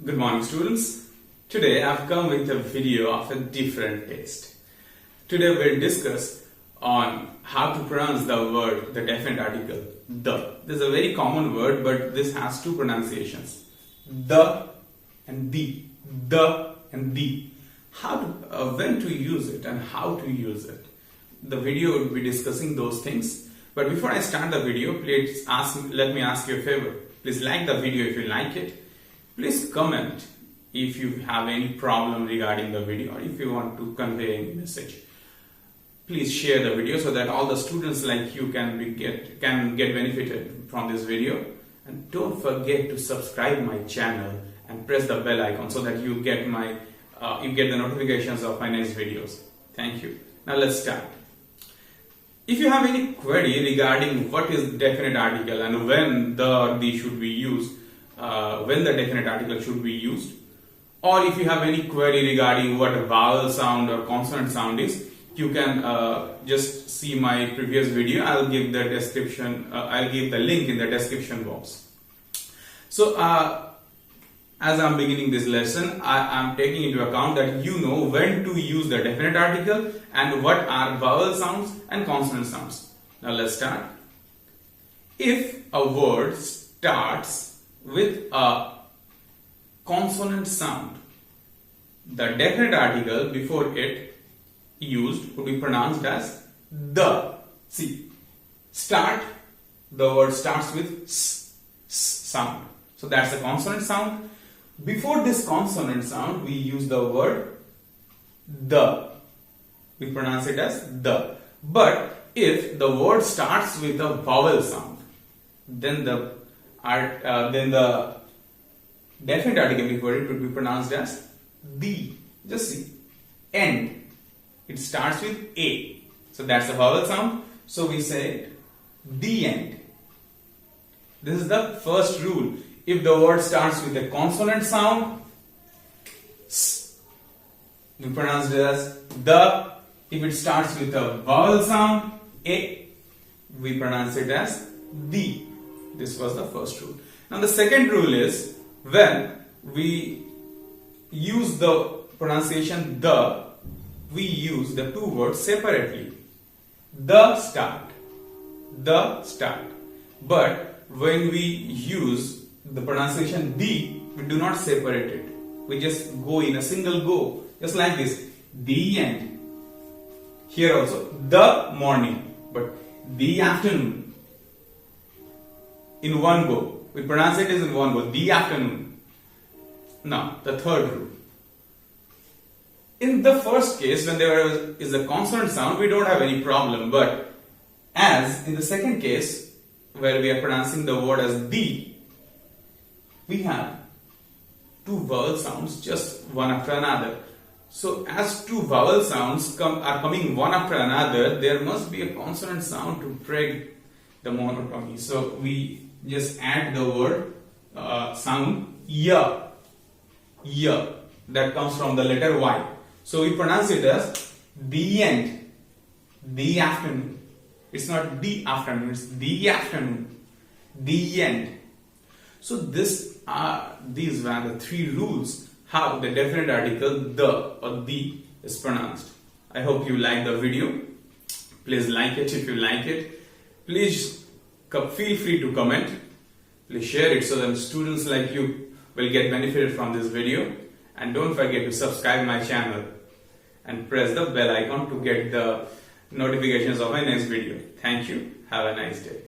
Good morning, students. Today I've come with a video of a different taste. Today we'll discuss on how to pronounce the word, the definite article, the. This is a very common word, but this has two pronunciations, the and the. The and the. How to, when to use it and how to use it. The video will be discussing those things. But before I start the video, let me ask you a favor. Please like the video if you like it. Please comment if you have any problem regarding the video or if you want to convey any message. Please share the video so that all the students like you can get benefited from this video. And don't forget to subscribe my channel and press the bell icon so that you get the notifications of my next videos. Thank you. Now let's start. If you have any query regarding what is definite article and when the should be used, when the definite article should be used, or if you have any query regarding what a vowel sound or consonant sound is, you can just see my previous video. I'll give the description. I'll give the link in the description box. So as I'm beginning this lesson, I'm taking into account that you know when to use the definite article and what are vowel sounds and consonant sounds. Now let's start. If a word starts with a consonant sound, the definite article before it used would be pronounced as the. See, the word starts with s sound. So that's the consonant sound. Before this consonant sound, we use the word the. We pronounce it as the. But if the word starts with a vowel sound, then the definite article before it would be pronounced as the. Just see, end. It starts with a. So that's a vowel sound. So we say the end. This is the first rule. If the word starts with a consonant sound, s, we pronounce it as the. If it starts with a vowel sound, a, we pronounce it as the. This was the first rule. Now the second rule is when we use the pronunciation the, we use the two words separately. The start. But when we use the pronunciation the, we do not separate it. We just go in a single go. Just like this. The end. Here also the morning. But the afternoon. In one go. We pronounce it as in one go. The afternoon. Now, the third rule. In the first case, when there is a consonant sound, we don't have any problem. But as in the second case, where we are pronouncing the word as the, we have two vowel sounds just one after another. So as two vowel sounds are coming one after another, there must be a consonant sound to break the monotony. So we just add the word sound ya. That comes from the letter Y. So we pronounce it as the end, the afternoon. It's not the afternoon, it's the afternoon, the end. So these were the three rules how the definite article the or the is pronounced. I hope you like the video. Please like it if you like it. Please feel free to comment. Please share it so that students like you will get benefited from this video. And don't forget to subscribe my channel and press the bell icon to get the notifications of my next video. Thank you. Have a nice day.